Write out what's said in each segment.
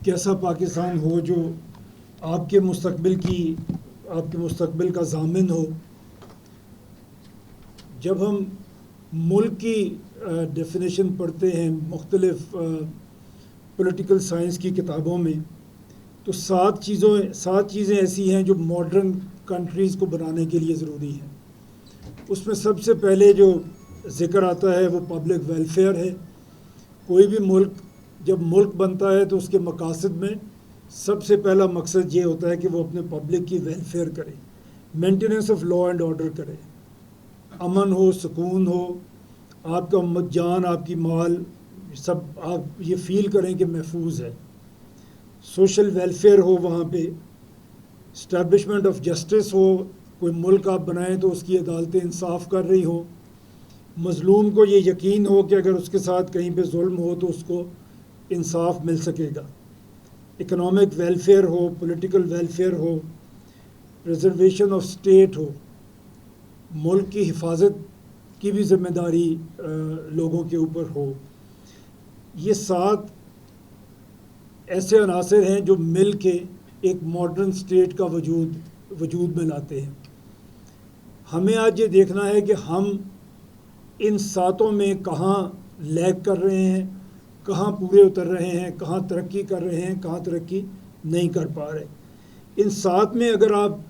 कैसा पाकिस्तान हो जो आपके मुस्तकबिल का ज़ामिन हो। जब हम मुल्क की डेफिनेशन पढ़ते हैं मुख्तलिफ पॉलिटिकल साइंस की किताबों में, तो सात चीज़ें ऐसी हैं जो मॉडर्न कंट्रीज़ को बनाने के लिए ज़रूरी हैं। उसमें सबसे पहले जो ज़िक्र आता है वो पब्लिक वेलफेयर है। कोई भी मुल्क जब मुल्क बनता है तो उसके मकासद में सबसे पहला मकसद ये होता है कि वो अपने पब्लिक की वेलफेयर करे, maintenance of law and order करे, अमन हो, सुकून हो, आपका जान, आपकी माल, सब आप ये फील करें कि महफूज है। सोशल वेलफेयर हो वहाँ पे, इस्टेब्लिशमेंट ऑफ जस्टिस हो, कोई मुल्क आप बनाएं तो उसकी अदालतें इंसाफ कर रही हो, मज़लूम को ये यकीन हो कि अगर उसके साथ कहीं पे जुल्म हो तो उसको इंसाफ मिल सकेगा। इकोनॉमिक वेलफेयर हो, पॉलिटिकल वेलफेयर हो, प्रिजर्वेशन ऑफ स्टेट हो, मुल्क की हिफाजत की भी ज़िम्मेदारी लोगों के ऊपर हो। ये सात ऐसे अनासर हैं जो मिल के एक मॉडर्न स्टेट का वजूद में लाते हैं। हमें आज ये देखना है कि हम इन सातों में कहाँ लैग कर रहे हैं, कहाँ पूरे उतर रहे हैं, कहाँ तरक्की कर रहे हैं, कहाँ तरक्की नहीं कर पा रहे। इन सात में अगर आप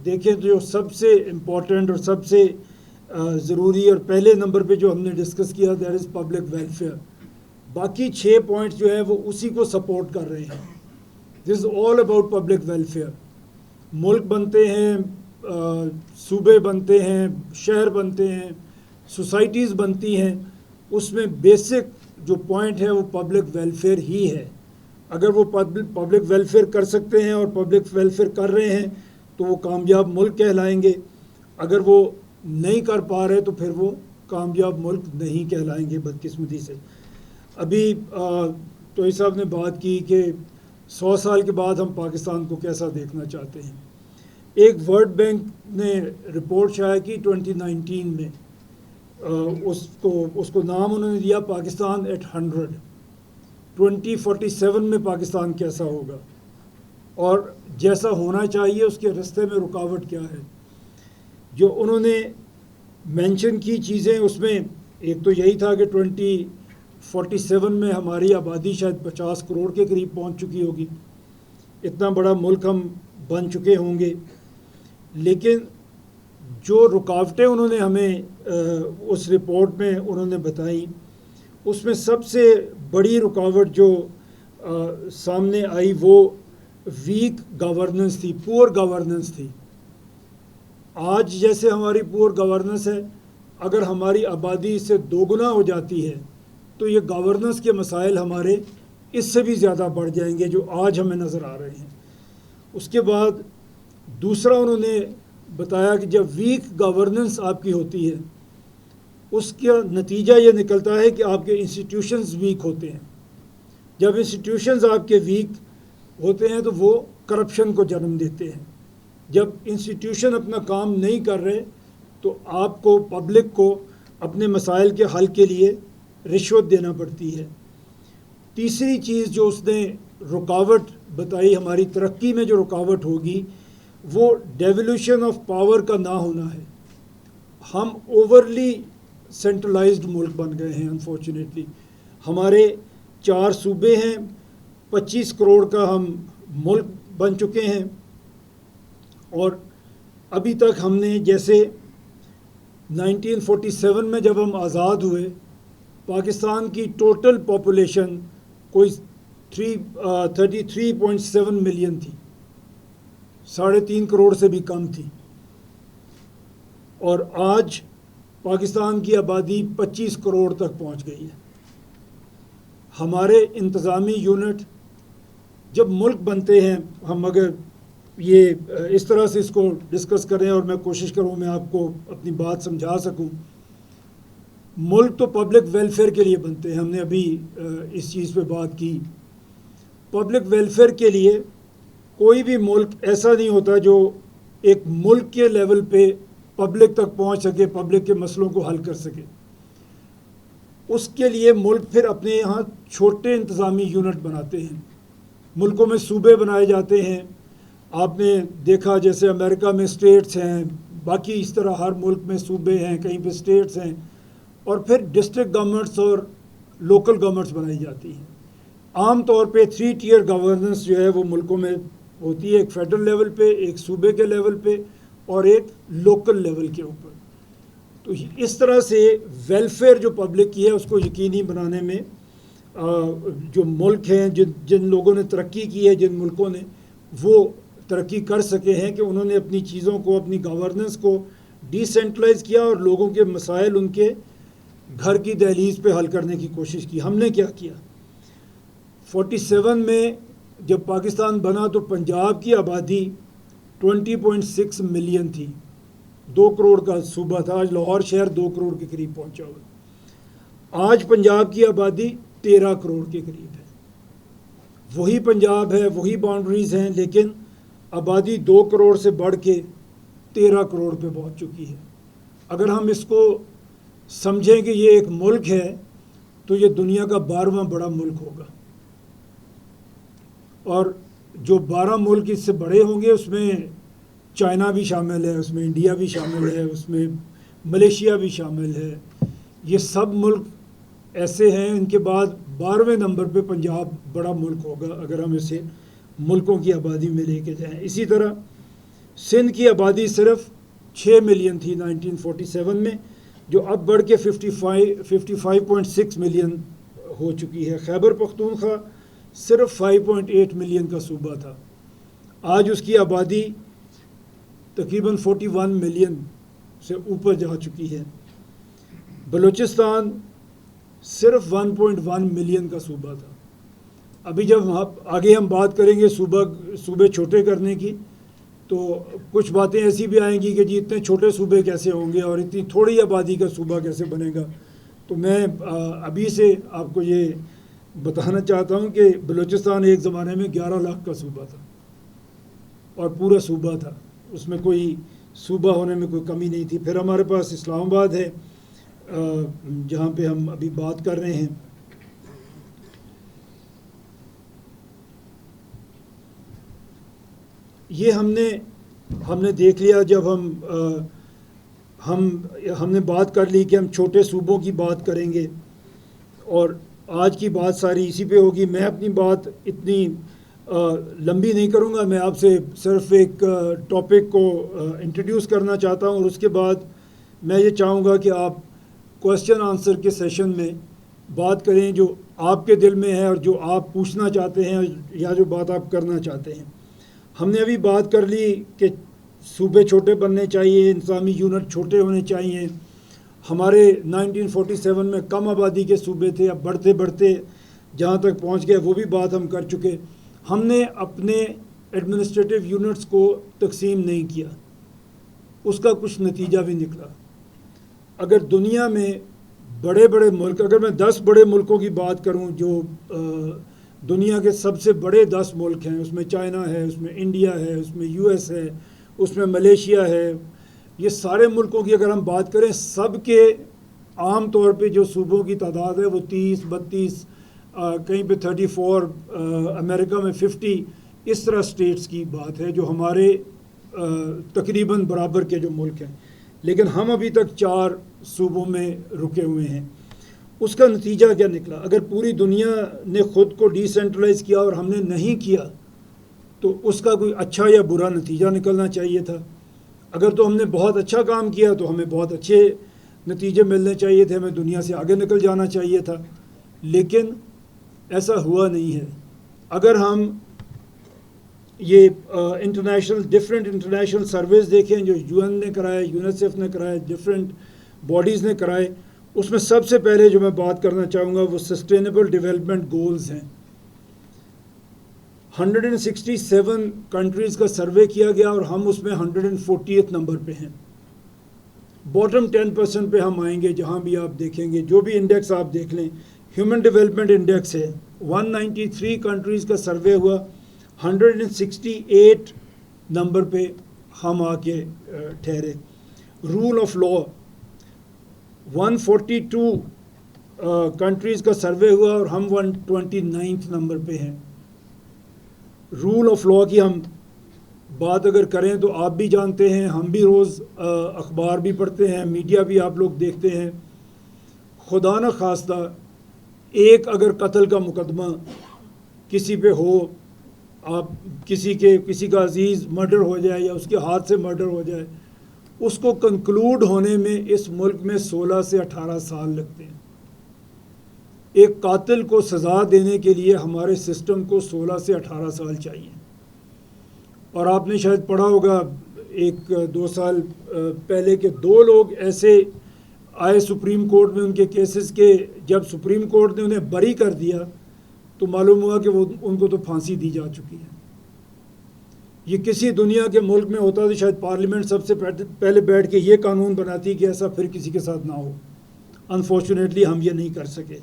देखें तो जो सबसे इम्पोर्टेंट और सबसे ज़रूरी और पहले नंबर पे जो हमने डिस्कस किया दैट इज़ पब्लिक वेलफेयर। बाकी 6 पॉइंट्स जो है वो उसी को सपोर्ट कर रहे हैं। This is all about public welfare. मुल्क बनते हैं, सूबे बनते हैं, शहर बनते हैं, सोसाइटीज़ बनती हैं, उसमें बेसिक जो पॉइंट है वो पब्लिक वेलफेयर ही है। अगर वो पब्लिक वेलफेयर कर सकते हैं और पब्लिक वेलफेयर कर रहे हैं तो वो कामयाब मुल्क कहलाएंगे। अगर वो नहीं कर पा रहे तो फिर वो कामयाब मुल्क नहीं कहलाएंगे, बदकिस्मती से। अभी तोई साहब ने बात की कि 100 साल के बाद हम पाकिस्तान को कैसा देखना चाहते हैं। एक वर्ल्ड बैंक ने रिपोर्ट शाया की 2019 में, उसको नाम उन्होंने दिया पाकिस्तान एट 100। 2047 में पाकिस्तान कैसा होगा और जैसा होना चाहिए उसके रास्ते में रुकावट क्या है। जो उन्होंने मेंशन की चीज़ें उसमें एक तो यही था कि 2047 में हमारी आबादी शायद 50 करोड़ के करीब पहुंच चुकी होगी, इतना बड़ा मुल्क हम बन चुके होंगे। लेकिन जो रुकावटें उन्होंने हमें उस रिपोर्ट में उन्होंने बताई, उसमें सबसे बड़ी रुकावट जो सामने आई वो वीक गवर्नेंस थी, पुअर गवर्नेंस थी। आज जैसे हमारी पुअर गवर्नेंस है, अगर हमारी आबादी इससे दोगुना हो जाती है तो ये गवर्नेंस के मसाइल हमारे इससे भी ज़्यादा बढ़ जाएंगे जो आज हमें नज़र आ रहे हैं। उसके बाद दूसरा उन्होंने बताया कि जब वीक गवर्नेंस आपकी होती है उसका नतीजा ये निकलता है कि आपके इंस्टीट्यूशंस वीक होते हैं। जब इंस्टीट्यूशंस आपके वीक होते हैं तो वो करप्शन को जन्म देते हैं। जब इंस्टीट्यूशन अपना काम नहीं कर रहे तो आपको, पब्लिक को अपने मसाइल के हल के लिए रिश्वत देना पड़ती है। तीसरी चीज़ जो उसने रुकावट बताई हमारी तरक्की में, जो रुकावट होगी वो डेवोल्यूशन ऑफ पावर का ना होना है। हम ओवरली सेंट्रलाइज्ड मुल्क बन गए हैं अनफॉर्चुनेटली। हमारे 4 सूबे हैं, 25 करोड़ का हम मुल्क बन चुके हैं और अभी तक हमने, जैसे 1947 में जब हम आज़ाद हुए, पाकिस्तान की टोटल पॉपुलेशन कोई 33.7 मिलियन थी, 3.5 करोड़ से भी कम थी। और आज पाकिस्तान की आबादी 25 करोड़ तक पहुंच गई है। हमारे इंतज़ामी यूनिट जब मुल्क बनते हैं, हम अगर ये इस तरह से इसको डिस्कस करें और मैं कोशिश करूं मैं आपको अपनी बात समझा सकूं, मुल्क तो पब्लिक वेलफेयर के लिए बनते हैं। हमने अभी इस चीज़ पे बात की। पब्लिक वेलफेयर के लिए कोई भी मुल्क ऐसा नहीं होता जो एक मुल्क के लेवल पे पब्लिक तक पहुंच सके, पब्लिक के मसलों को हल कर सके। उसके लिए मुल्क फिर अपने यहाँ छोटे इंतज़ामी यूनिट बनाते हैं मुल्कों में सूबे बनाए जाते हैं। आपने देखा जैसे अमेरिका में स्टेट्स हैं, बाकी इस तरह हर मुल्क में सूबे हैं, कहीं पे स्टेट्स हैं, और फिर डिस्ट्रिक्ट गवर्नमेंट्स और लोकल गवर्नमेंट्स बनाई जाती हैं। आम तौर पे 3 टियर गवर्नेंस जो है वो मुल्कों में होती है, एक फेडरल लेवल पे, एक सूबे के लेवल पे और एक लोकल लेवल के ऊपर। तो इस तरह से वेलफेयर जो पब्लिक की है उसको यकीनी बनाने में जो मुल्क हैं, जिन लोगों ने तरक्की की है, जिन मुल्कों ने, वो तरक्की कर सके हैं कि उन्होंने अपनी चीज़ों को, अपनी गवर्नेंस को डिसेंट्रलाइज किया और लोगों के मसाइल उनके घर की दहलीज पे हल करने की कोशिश की। हमने क्या किया, 47 में जब पाकिस्तान बना तो पंजाब की आबादी 20.6 मिलियन थी, 2 करोड़ का सूबा था। आज लाहौर शहर 2 करोड़ के करीब पहुंचा हुआ। आज पंजाब की आबादी 13 करोड़ के करीब है। वही पंजाब है, वही बाउंड्रीज हैं, लेकिन आबादी 2 करोड़ से बढ़ के 13 करोड़ पे पहुंच चुकी है। अगर हम इसको समझें कि ये एक मुल्क है तो ये दुनिया का 12वां बड़ा मुल्क होगा, और जो 12 मुल्क इससे बड़े होंगे उसमें चाइना भी शामिल है, उसमें इंडिया भी शामिल है, उसमें मलेशिया भी शामिल है। ये सब मुल्क ऐसे हैं। इनके बाद 12वें नंबर पे पंजाब बड़ा मुल्क होगा अगर हम इसे मुल्कों की आबादी में लेके जाएं। इसी तरह सिंध की आबादी सिर्फ 6 मिलियन थी 1947 में, जो अब बढ़ के 55.6 मिलियन हो चुकी है। खैबर पख्तूनख्वा सिर्फ 5.8 मिलियन का सूबा था, आज उसकी आबादी तकरीबन 41 मिलियन से ऊपर जा चुकी है। बलूचिस्तान सिर्फ 1.1 मिलियन का सूबा था। अभी जब आगे हम बात करेंगे सूबे छोटे करने की, तो कुछ बातें ऐसी भी आएंगी कि जी इतने छोटे सूबे कैसे होंगे और इतनी थोड़ी आबादी का सूबा कैसे बनेगा। तो मैं अभी से आपको ये बताना चाहता हूँ कि बलूचिस्तान एक ज़माने में 11 लाख का सूबा था और पूरा सूबा था, उसमें कोई सूबा होने में कोई कमी नहीं थी। फिर हमारे पास इस्लामाबाद है जहाँ पे हम अभी बात कर रहे हैं। ये हमने देख लिया जब हमने बात कर ली कि हम छोटे सूबों की बात करेंगे और आज की बात सारी इसी पे होगी। मैं अपनी बात इतनी लंबी नहीं करूँगा, मैं आपसे सिर्फ एक टॉपिक को इंट्रोड्यूस करना चाहता हूँ और उसके बाद मैं ये चाहूँगा कि आप क्वेश्चन आंसर के सेशन में बात करें जो आपके दिल में है और जो आप पूछना चाहते हैं या जो बात आप करना चाहते हैं। हमने अभी बात कर ली कि सूबे छोटे बनने चाहिए, इंतज़ामी यूनिट छोटे होने चाहिए। हमारे 1947 में कम आबादी के सूबे थे, अब बढ़ते बढ़ते जहाँ तक पहुँच गए वो भी बात हम कर चुके। हमने अपने एडमिनिस्ट्रेटिव यूनिट्स को तकसीम नहीं किया, उसका कुछ नतीजा भी निकला। अगर दुनिया में बड़े बड़े मुल्क, अगर मैं 10 बड़े मुल्कों की बात करूं जो दुनिया के सबसे बड़े 10 मुल्क हैं, उसमें चाइना है, उसमें इंडिया है, उसमें यूएस है, उसमें मलेशिया है, ये सारे मुल्कों की अगर हम बात करें, सब के आम तौर पे जो सूबों की तादाद है वो 30, 32, कहीं पे 34, अमेरिका में 50, इस तरह स्टेट्स की बात है जो हमारे तकरीबन बराबर के जो मुल्क हैं। लेकिन हम अभी तक 4 सूबों में रुके हुए हैं। उसका नतीजा क्या निकला? अगर पूरी दुनिया ने ख़ुद को डिसेंट्रलाइज किया और हमने नहीं किया तो उसका कोई अच्छा या बुरा नतीजा निकलना चाहिए था। अगर तो हमने बहुत अच्छा काम किया तो हमें बहुत अच्छे नतीजे मिलने चाहिए थे, हमें दुनिया से आगे निकल जाना चाहिए था, लेकिन ऐसा हुआ नहीं है। अगर हम ये डिफरेंट इंटरनेशनल सर्वेस देखें जो यूएन ने कराए, यूनिसेफ ने कराए, डिफरेंट बॉडीज़ ने कराए, उसमें सबसे पहले जो मैं बात करना चाहूँगा वो सस्टेनेबल डेवलपमेंट गोल्स हैं। 167 कंट्रीज़ का सर्वे किया गया और हम उसमें 140th नंबर पे हैं। बॉटम 10% पे हम आएंगे जहाँ भी आप देखेंगे, जो भी इंडेक्स आप देख लें। ह्यूमन डेवलपमेंट इंडेक्स है, 193 कंट्रीज़ का सर्वे हुआ, 168 नंबर पे हम आके ठहरे। रूल ऑफ लॉ 142 कंट्रीज़ का सर्वे हुआ और हम 129th नंबर पे हैं। रूल ऑफ लॉ की हम बात अगर करें तो आप भी जानते हैं, हम भी रोज़ अखबार भी पढ़ते हैं, मीडिया भी आप लोग देखते हैं। खुदा न खास्ता एक अगर कत्ल का मुकदमा किसी पे हो, आप किसी का अजीज़ मर्डर हो जाए या उसके हाथ से मर्डर हो जाए, उसको कंक्लूड होने में इस मुल्क में 16 से 18 साल लगते हैं। एक कातिल को सज़ा देने के लिए हमारे सिस्टम को 16 से 18 साल चाहिए। और आपने शायद पढ़ा होगा 1-2 साल पहले के 2 लोग ऐसे आए सुप्रीम कोर्ट में उनके केसेस के, जब सुप्रीम कोर्ट ने उन्हें बरी कर दिया तो मालूम हुआ कि वो उनको तो फांसी दी जा चुकी है। ये किसी दुनिया के मुल्क में होता तो शायद पार्लियामेंट सबसे पहले बैठ के ये कानून बनाती कि ऐसा फिर किसी के साथ ना हो। अनफॉर्चुनेटली हम ये नहीं कर सके।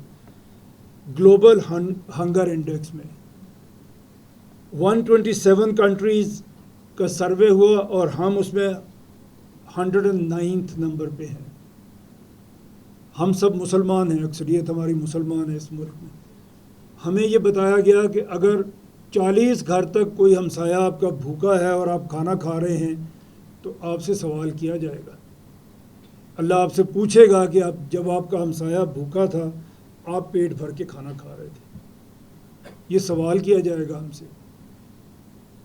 ग्लोबल हंगर इंडेक्स में 127 कंट्रीज़ का सर्वे हुआ और हम उसमें 109th नंबर पे हैं। हम सब मुसलमान हैं, अक्सरियत हमारी मुसलमान है इस मुल्क में। हमें ये बताया गया कि अगर 40 घर तक कोई हमसाया आपका भूखा है और आप खाना खा रहे हैं तो आपसे सवाल किया जाएगा। अल्लाह आपसे पूछेगा कि आप जब आपका हमसाया भूखा था आप पेट भर के खाना खा रहे थे। ये सवाल किया जाएगा हमसे।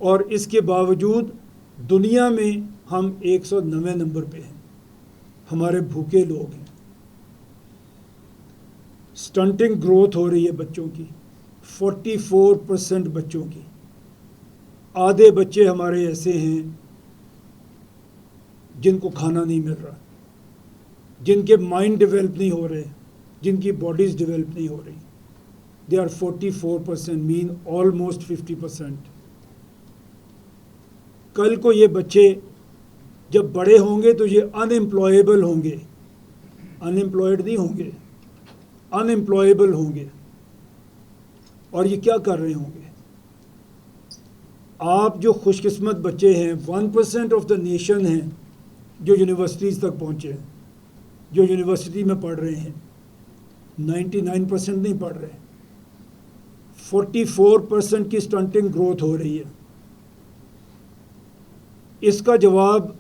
और इसके बावजूद दुनिया में हम 109वें नंबर पे हैं, हमारे भूखे लोग हैं। स्टंटिंग ग्रोथ हो रही है बच्चों की, 44% बच्चों की। आधे बच्चे हमारे ऐसे हैं जिनको खाना नहीं मिल रहा, जिनके माइंड डेवलप नहीं हो रहे, जिनकी बॉडीज़ डेवलप नहीं हो रही। They are 44%, mean almost 50%। कल को ये बच्चे जब बड़े होंगे तो ये अनएम्प्लॉयबल होंगे, अनएम्प्लॉयड नहीं होंगे, अनएम्प्लॉयबल होंगे। और ये क्या कर रहे होंगे? आप जो खुशकिस्मत बच्चे हैं, 1% ऑफ द नेशन हैं जो यूनिवर्सिटीज़ तक पहुँचे हैं, जो यूनिवर्सिटी में पढ़ रहे हैं। 99% नहीं पढ़ रहे। 44% की स्टंटिंग ग्रोथ हो रही है। इसका जवाब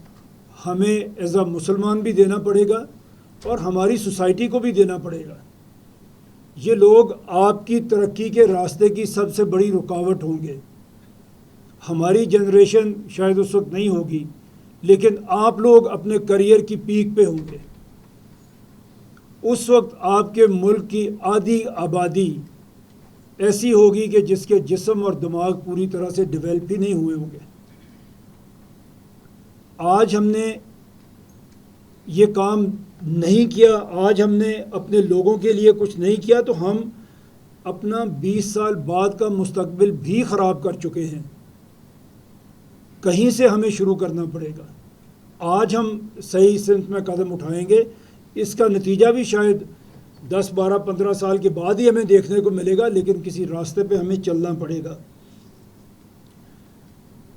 हमें एज अ मुसलमान भी देना पड़ेगा और हमारी सोसाइटी को भी देना पड़ेगा। ये लोग आपकी तरक्की के रास्ते की सबसे बड़ी रुकावट होंगे। हमारी जनरेशन शायद उस वक्त नहीं होगी, लेकिन आप लोग अपने करियर की पीक पे होंगे। उस वक्त आपके मुल्क की आधी आबादी ऐसी होगी कि जिसके जिस्म और दिमाग पूरी तरह से डेवलप ही नहीं हुए होंगे। आज हमने ये काम नहीं किया, आज हमने अपने लोगों के लिए कुछ नहीं किया, तो हम अपना 20 साल बाद का मुस्तकबिल भी ख़राब कर चुके हैं। कहीं से हमें शुरू करना पड़ेगा। आज हम सही सिमत में कदम उठाएंगे, इसका नतीजा भी शायद 10, 12, 15 साल के बाद ही हमें देखने को मिलेगा, लेकिन किसी रास्ते पे हमें चलना पड़ेगा।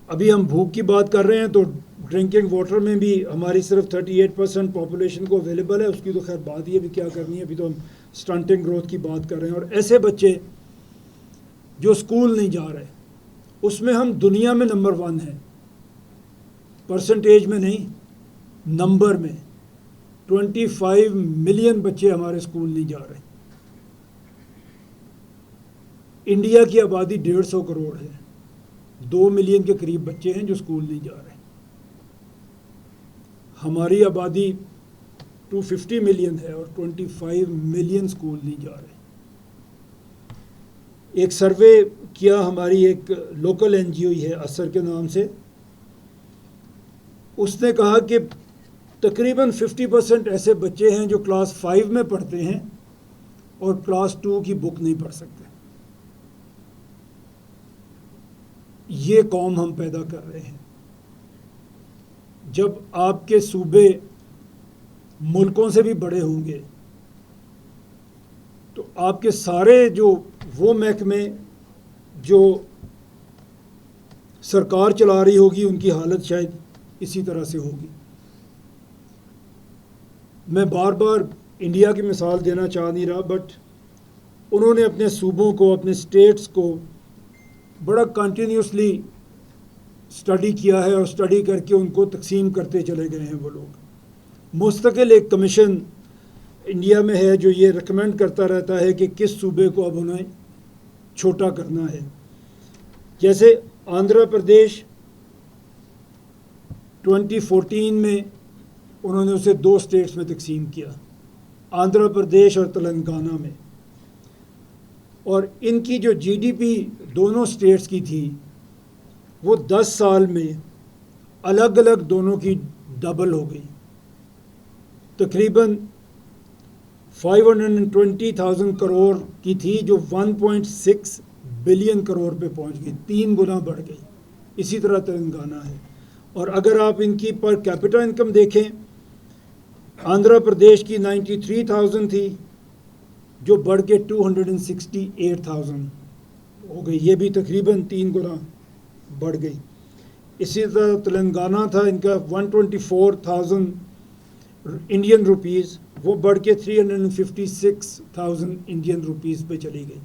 अभी हम भूख की बात कर रहे हैं तो ड्रिंकिंग वाटर में भी हमारी सिर्फ 38% पॉपुलेशन को अवेलेबल है। उसकी तो खैर बात ही अभी क्या करनी है, अभी तो हम स्टंटिंग ग्रोथ की बात कर रहे हैं। और ऐसे बच्चे जो स्कूल नहीं जा रहे, उसमें हम दुनिया में नंबर 1 हैं, परसेंटेज में नहीं, नंबर में। 25 मिलियन बच्चे हमारे स्कूल नहीं जा रहे। इंडिया की आबादी 150 करोड़ है, 2 मिलियन के करीब बच्चे हैं जो स्कूल नहीं जा रहे। हमारी आबादी 250 मिलियन है और 25 मिलियन स्कूल नहीं जा रहे। एक सर्वे किया हमारी एक लोकल एनजीओ ही है, असर के नाम से। उसने कहा कि तकरीबन 50% ऐसे बच्चे हैं जो क्लास 5 में पढ़ते हैं और क्लास 2 की बुक नहीं पढ़ सकते। ये कौम हम पैदा कर रहे हैं। जब आपके सूबे मुल्कों से भी बड़े होंगे तो आपके सारे जो वो महकमे जो सरकार चला रही होगी उनकी हालत शायद इसी तरह से होगी। मैं बार बार इंडिया की मिसाल देना चाह नहीं रहा, बट उन्होंने अपने सूबों को, अपने स्टेट्स को बड़ा कंटिन्यूसली स्टडी किया है और स्टडी करके उनको तकसीम करते चले गए हैं वो लोग। मुस्तकिल एक कमीशन इंडिया में है जो ये रिकमेंड करता रहता है कि किस सूबे को अब उन्हें छोटा करना है। जैसे आंध्र प्रदेश 2014 में उन्होंने उसे 2 स्टेट्स में तकसीम किया, आंध्र प्रदेश और तेलंगाना में, और इनकी जो जीडीपी दोनों स्टेट्स की थी वो 10 साल में अलग अलग दोनों की डबल हो गई। तकरीबन 520,000 करोड़ की थी जो 1.6 बिलियन करोड़ पे पहुंच गई, 3 गुना बढ़ गई। इसी तरह तेलंगाना है। और अगर आप इनकी पर कैपिटा इनकम देखें, आंध्र प्रदेश की 93,000 थी जो बढ़ के 268,000 हो गई, ये भी तकरीबन 3 गुना बढ़ गई। इसी तरह तेलंगाना था, इनका 124,000 इंडियन रुपीज़, वो बढ़ के 356,000 इंडियन रुपीज़ पे चली गई।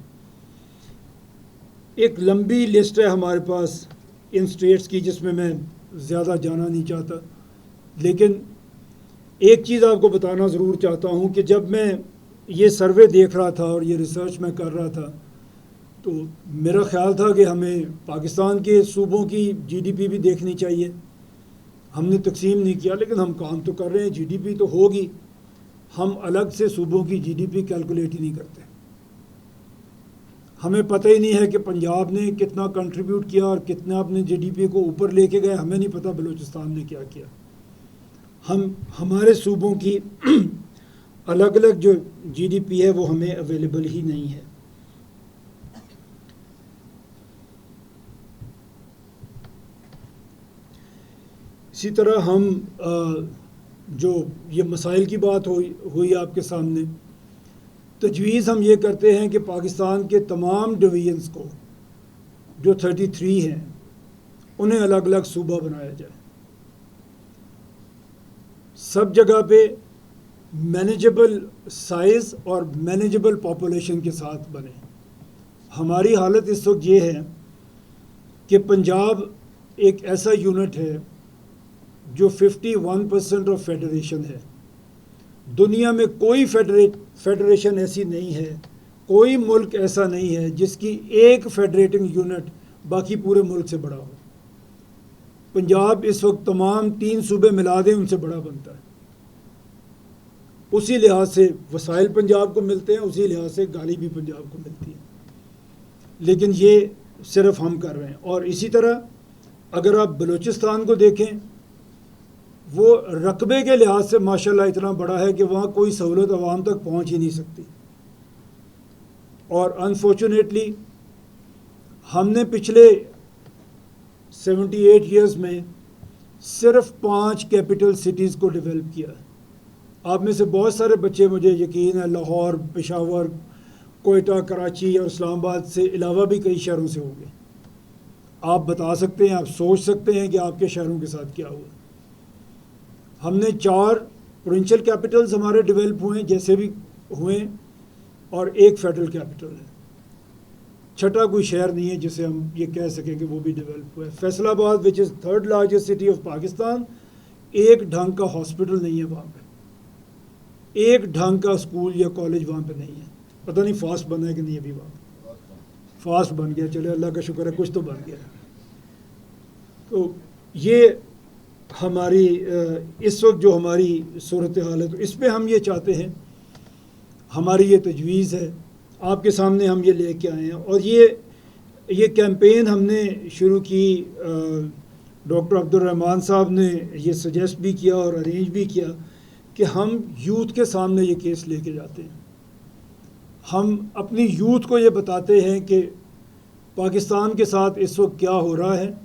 एक लंबी लिस्ट है हमारे पास इन स्टेट्स की जिसमें मैं ज़्यादा जाना नहीं चाहता, लेकिन एक चीज़ आपको बताना ज़रूर चाहता हूँ कि जब मैं ये सर्वे देख रहा था और ये रिसर्च मैं कर रहा था तो मेरा ख्याल था कि हमें पाकिस्तान के सूबों की जीडीपी भी देखनी चाहिए। हमने तकसीम नहीं किया, लेकिन हम काम तो कर रहे हैं, जीडीपी तो होगी, हम अलग से सूबों की जीडीपी कैलकुलेट ही नहीं करते। हमें पता ही नहीं है कि पंजाब ने कितना कंट्रीब्यूट किया और कितना अपने जीडीपी को ऊपर लेके गए, हमें नहीं पता बलूचिस्तान ने क्या किया। हमारे सूबों की अलग अलग जो जीडीपी है वो हमें अवेलेबल ही नहीं है। इसी तरह हम जो ये मसाइल की बात हुई आपके सामने, तजवीज़ हम ये करते हैं कि पाकिस्तान के तमाम डिवीजन्स को जो 33 हैं उन्हें अलग अलग सूबा बनाया जाए, सब जगह पे मैनेजेबल साइज़ और मैनेजेबल पॉपुलेशन के साथ बने। हमारी हालत इस वक्त ये है कि पंजाब एक ऐसा यूनिट है जो 51% ऑफ फेडरेशन है। दुनिया में कोई फेडरेशन ऐसी नहीं है, कोई मुल्क ऐसा नहीं है जिसकी एक फेडरेटिंग यूनिट बाकी पूरे मुल्क से बड़ा हो। पंजाब इस वक्त तमाम 3 सूबे मिला दें उनसे बड़ा बनता है। उसी लिहाज से वसाइल पंजाब को मिलते हैं, उसी लिहाज से गाली भी पंजाब को मिलती है, लेकिन ये सिर्फ हम कर रहे हैं। और इसी तरह अगर आप बलूचिस्तान को देखें, वो रकबे के लिहाज से माशाल्लाह इतना बड़ा है कि वहाँ कोई सहूलत आवाम तक पहुँच ही नहीं सकती। और अनफॉर्चुनेटली हमने पिछले 78 ईयर्स में सिर्फ 5 कैपिटल सिटीज़ को डेवलप किया है। आप में से बहुत सारे बच्चे, मुझे यकीन है, लाहौर, पेशावर, कोयटा, कराची और इस्लामाबाद से अलावा भी कई शहरों से होंगे। आप बता सकते हैं, आप सोच सकते हैं कि आपके शहरों के साथ क्या हुआ। हमने 4 प्रोविंशियल कैपिटल्स हमारे डेवलप हुए जैसे भी हुए, और 1 फेडरल कैपिटल है। छठा कोई शहर नहीं है जिसे हम ये कह सकें कि वो भी डेवलप हुआ है। Faisalabad which is 3rd largest city of Pakistan, एक ढंग का हॉस्पिटल नहीं है वहाँ पे, एक ढंग का स्कूल या कॉलेज वहाँ पे नहीं है। पता नहीं फास्ट बना है कि नहीं, अभी वहाँ फास्ट बन गया, चले अल्लाह का शुक्र है कुछ तो बन गया। तो ये हमारी इस वक्त जो हमारी सूरत हाल है, तो इसमें हम ये चाहते हैं, हमारी ये तजवीज़ है, आपके सामने हम ये लेके आए हैं। और ये कैंपेन हमने शुरू की, डॉक्टर अब्दुल रहमान साहब ने ये सजेस्ट भी किया और अरेंज भी किया कि हम यूथ के सामने ये केस लेके जाते हैं। हम अपनी यूथ को ये बताते हैं कि पाकिस्तान के साथ इस वक्त क्या हो रहा है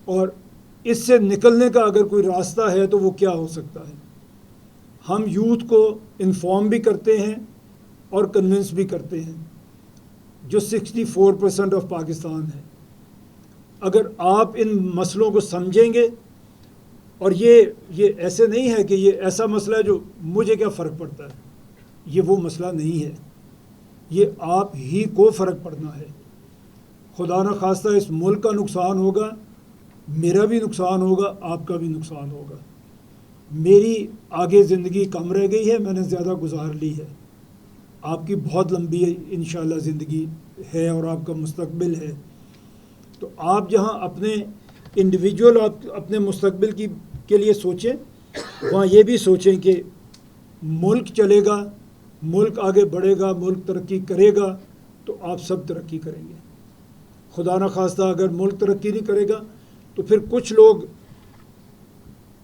और इससे निकलने का अगर कोई रास्ता है तो वो क्या हो सकता है। हम यूथ को इन्फॉर्म भी करते हैं और कन्विंस भी करते हैं, जो 64% ऑफ पाकिस्तान है। अगर आप इन मसलों को समझेंगे, और ये ऐसे नहीं है कि ये ऐसा मसला है जो मुझे क्या फ़र्क पड़ता है, ये वो मसला नहीं है, ये आप ही को फ़र्क पड़ना है। खुदा न खास्ता इस मुल्क का नुकसान होगा, मेरा भी नुकसान होगा, आपका भी नुकसान होगा। मेरी आगे ज़िंदगी कम रह गई है, मैंने ज़्यादा गुजार ली है। आपकी बहुत लंबी इंशाल्लाह ज़िंदगी है और आपका मुस्तकबिल है। तो आप जहाँ अपने इंडिविजुअल आप अपने मुस्तकबिल के लिए सोचें, वहाँ ये भी सोचें कि मुल्क चलेगा, मुल्क आगे बढ़ेगा, मुल्क तरक्की करेगा तो आप सब तरक्की करेंगे। खुदा न खास्ता अगर मुल्क तरक्की नहीं करेगा तो फिर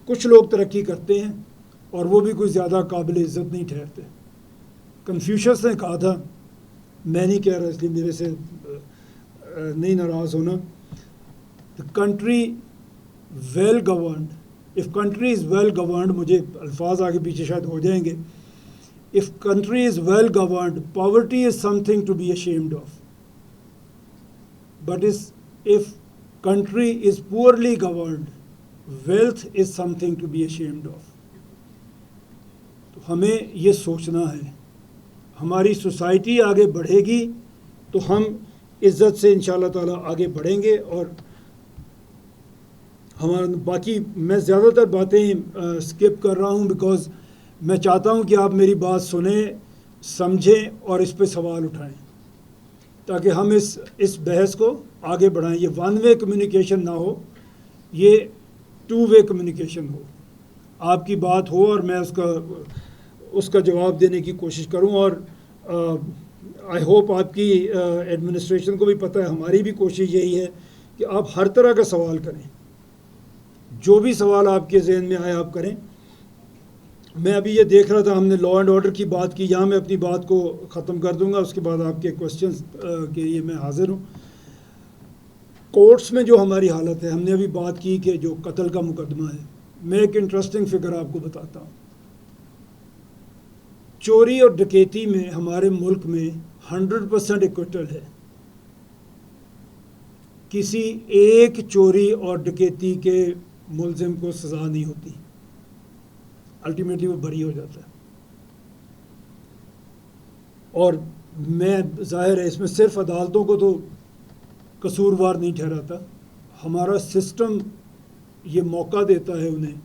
कुछ लोग तरक्की करते हैं और वो भी कोई ज़्यादा काबिल इज़्ज़त नहीं ठहरते। कन्फ्यूशियस ने कहा था, मैं नहीं कह रहा इसलिए मेरे से नहीं नाराज़ होना, the country well governed, if country is well governed, मुझे अल्फाज आगे पीछे शायद हो जाएंगे, if country is well governed poverty is something to be ashamed of, but if country is poorly governed, wealth is something to be ashamed of. तो हमें ये सोचना है, हमारी सोसाइटी आगे बढ़ेगी तो हम इज़्ज़त से इंशाअल्लाह ताला आगे बढ़ेंगे। और हमारा बाकी मैं ज़्यादातर बातें स्किप कर रहा हूँ बिकॉज़ मैं चाहता हूँ कि आप मेरी बात सुने, समझें और इस पे सवाल उठाएं ताकि हम इस बहस को आगे बढ़ाएं। ये वन वे कम्युनिकेशन ना हो, ये टू वे कम्युनिकेशन हो। आपकी बात हो और मैं उसका जवाब देने की कोशिश करूं। और आई होप आपकी एडमिनिस्ट्रेशन को भी पता है, हमारी भी कोशिश यही है कि आप हर तरह का सवाल करें, जो भी सवाल आपके जहन में आए आप करें। मैं अभी ये देख रहा था, हमने लॉ एंड ऑर्डर की बात की, यहाँ मैं अपनी बात को ख़त्म कर दूंगा, उसके बाद आपके क्वेश्चंस के लिए मैं हाज़िर हूँ। कोर्ट्स में जो हमारी हालत है, हमने अभी बात की कि जो कत्ल का मुकदमा है, मैं एक इंटरेस्टिंग फिगर आपको बताता हूँ। चोरी और डकैती में हमारे मुल्क में 100% इक्विटल है। किसी एक चोरी और डकैती के मुलजिम को सज़ा नहीं होती, अल्टीमेटली वो बरी हो जाता है। और मैं ज़ाहिर है इसमें सिर्फ अदालतों को तो कसूरवार नहीं ठहराता, हमारा सिस्टम ये मौका देता है उन्हें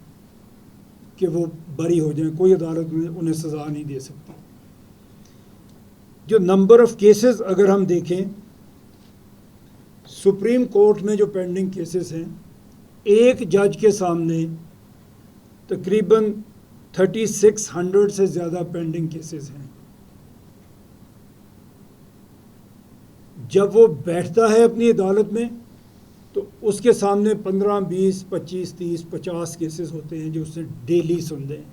कि वो बरी हो जाएं, कोई अदालत उन्हें सज़ा नहीं दे सकती। जो नंबर ऑफ़ केसेस अगर हम देखें, सुप्रीम कोर्ट में जो पेंडिंग केसेस हैं, एक जज के सामने तकरीबन 3600 से ज़्यादा पेंडिंग केसेस हैं। जब वो बैठता है अपनी अदालत में तो उसके सामने 15, 20, 25, 30, 50 केसेस होते हैं जो उसने डेली सुन लें।